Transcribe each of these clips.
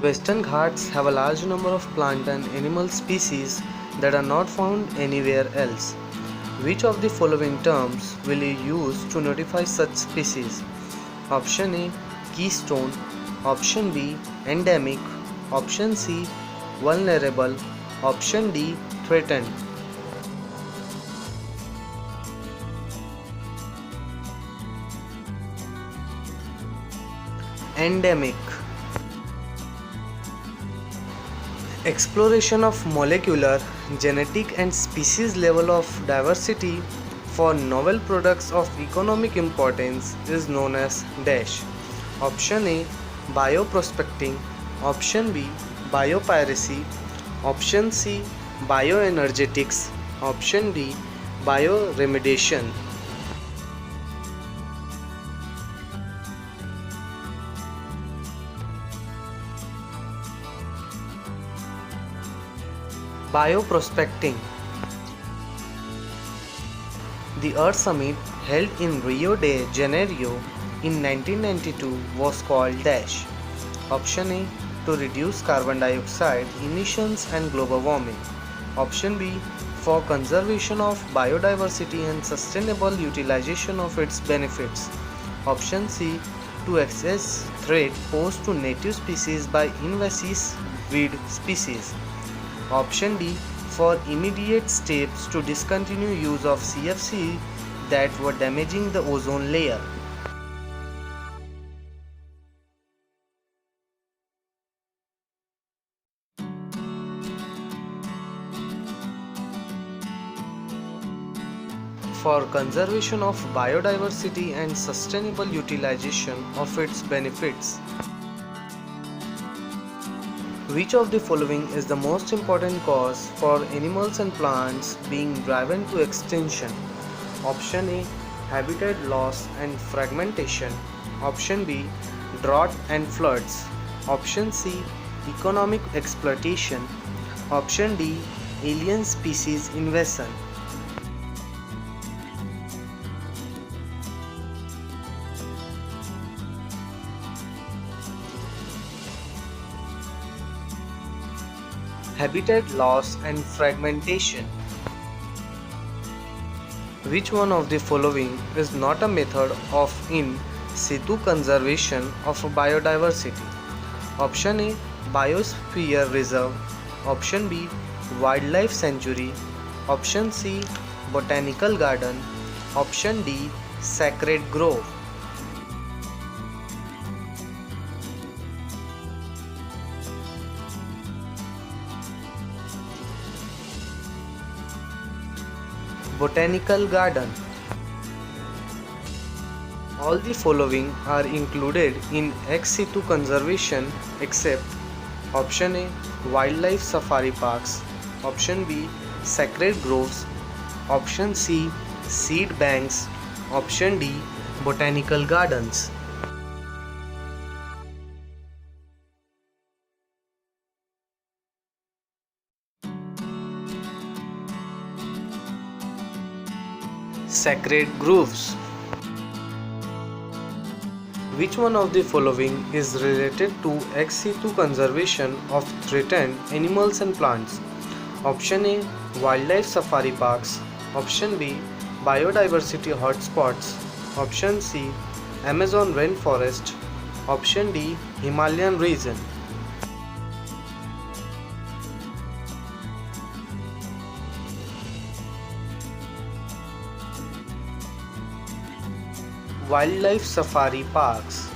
Western Ghats have a large number of plant and animal species that are not found anywhere else. Which of the following terms will you use to notify such species? Option A, keystone. Option B, endemic. Option C, vulnerable. Option D, threatened. Endemic. Exploration of molecular, genetic and species level of diversity for novel products of economic importance is known as dash. Option A, bioprospecting. Option B, biopiracy. Option C, bioenergetics. Option D, bioremediation. Bioprospecting. The Earth Summit held in Rio de Janeiro in 1992 was called dash. Option A, to reduce carbon dioxide emissions and global warming. Option B, for conservation of biodiversity and sustainable utilization of its benefits. Option C, to assess threat posed to native species by invasive weed species. Option D, for immediate steps to discontinue use of CFC that were damaging the ozone layer. For conservation of biodiversity and sustainable utilization of its benefits. Which of the following is the most important cause for animals and plants being driven to extinction? Option A, habitat loss and fragmentation. Option B, drought and floods. Option C, economic exploitation. Option D, alien species invasion. Habitat loss and fragmentation. Which one of the following is not a method of in situ conservation of biodiversity? Option A, biosphere reserve. Option B, wildlife sanctuary. Option C, botanical garden. Option D, sacred grove. Botanical garden. All the following are included in ex situ conservation except Option A, wildlife safari parks. Option B, sacred groves. Option C, seed banks. Option D, botanical gardens. Sacred groves. Which one of the following is related to ex situ conservation of threatened animals and plants? Option A, wildlife safari parks. Option B, biodiversity hotspots. Option C, Amazon rainforest. Option D, Himalayan region. Wildlife safari parks.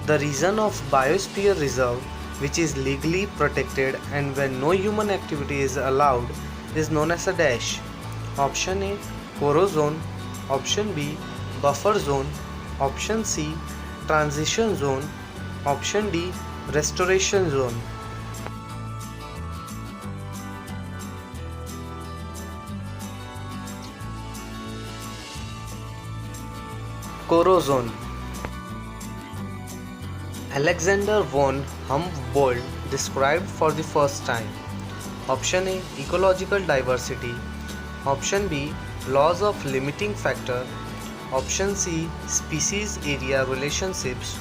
The region of biosphere reserve, which is legally protected and where no human activity is allowed, is known as a dash. Option A, Koro zone. Option B, buffer zone. Option C, transition zone. Option D, restoration zone. Koro zone. Alexander von Humboldt described for the first time. Option A, ecological diversity. Option B, laws of limiting factor. Option C, species area relationships.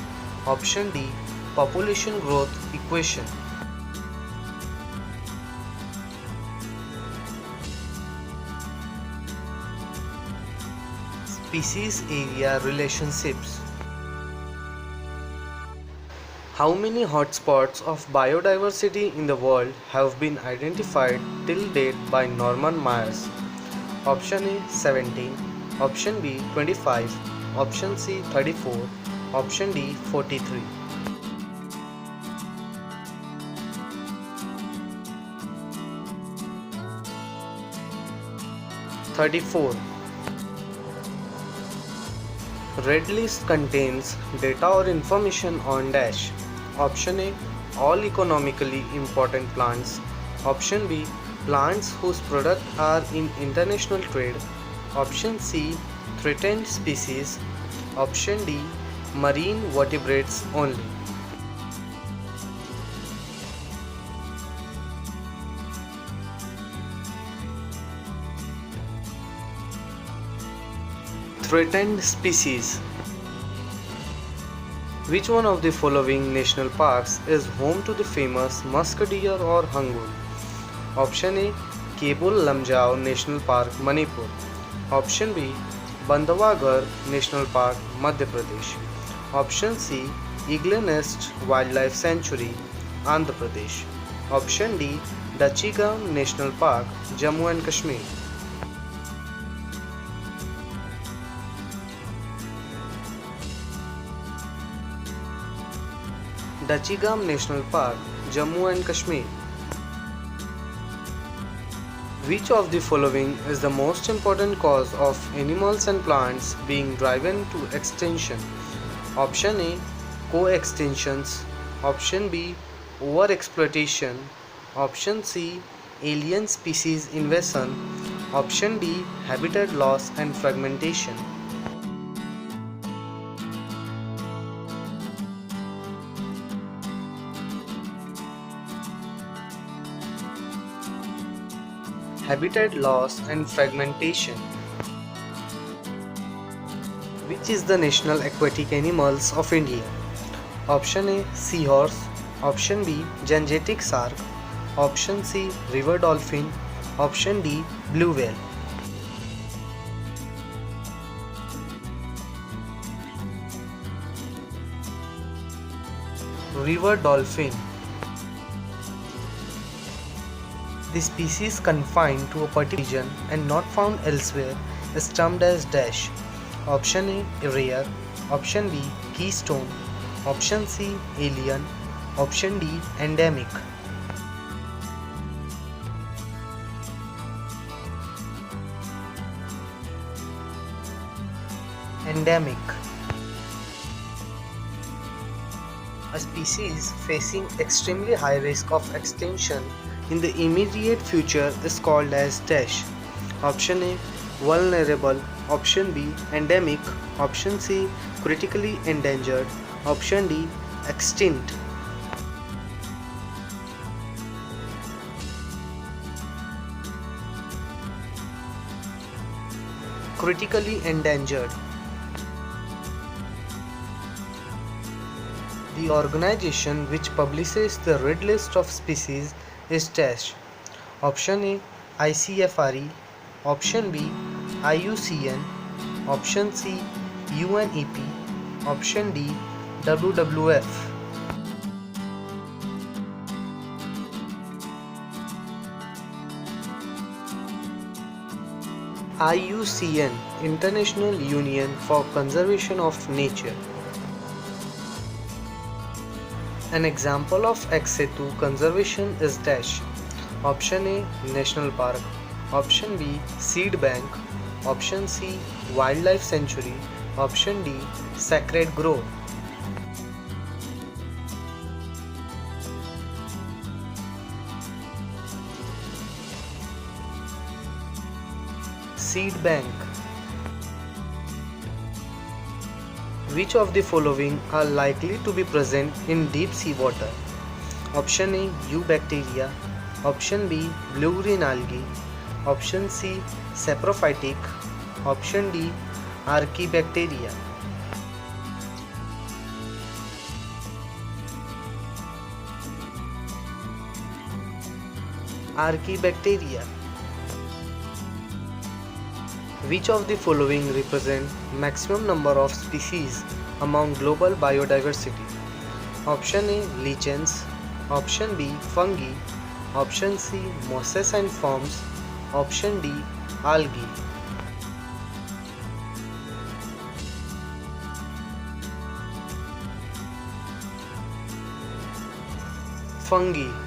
Option D, population growth equation. Species area relationships. How many hotspots of biodiversity in the world have been identified till date by Norman Myers? Option A 17, Option B 25, Option C 34, Option D 43. 34. Red list contains data or information on dash. Option A, all economically important plants. Option B, plants whose products are in international trade. Option C, threatened species. Option D, marine vertebrates only. Threatened species. Which one of the following national parks is home to the famous musk deer or hangul? Option A, Kebul Lamjao National Park, Manipur. Option B, Bandhawagar National Park, Madhya Pradesh. Option C, Eagle Nest Wildlife Sanctuary, Andhra Pradesh. Option D, Dachigam National Park, Jammu and Kashmir. Dachigam National Park, Jammu and Kashmir. Which of the following is the most important cause of animals and plants being driven to extinction? Option A, co-extinctions. Option B, overexploitation. Option C, alien species invasion. Option D, habitat loss and fragmentation. Habitat loss and fragmentation. Which is the national aquatic animals of India? Option A, seahorse. Option B, Gangetic shark. Option C, river dolphin. Option D, blue whale. River dolphin. The species confined to a particular region and not found elsewhere is termed as dash. Option A, rare. Option B, keystone. Option C, alien. Option D, endemic. Endemic. A species facing extremely high risk of extinction in the immediate future is called as dash. Option A, vulnerable. Option B, endemic. Option C, critically endangered. Option D, extinct. Critically endangered. The organization which publishes the red list of species is dash. Option A, ICFRE. Option B, IUCN. Option C, UNEP. Option D, WWF. IUCN, International Union for Conservation of Nature. An example of ex situ conservation is dash. Option A, National Park. Option B, Seed Bank. Option C, Wildlife Sanctuary. Option D, Sacred Grove. Seed Bank. Which of the following are likely to be present in deep sea water? Option A, eubacteria. Option B, blue-green algae. Option C, saprophytic. Option D, archaebacteria. Archaebacteria. Which of the following represent maximum number of species among global biodiversity? Option A, lichens. Option B, fungi. Option C, mosses and forms. Option D, algae. Fungi.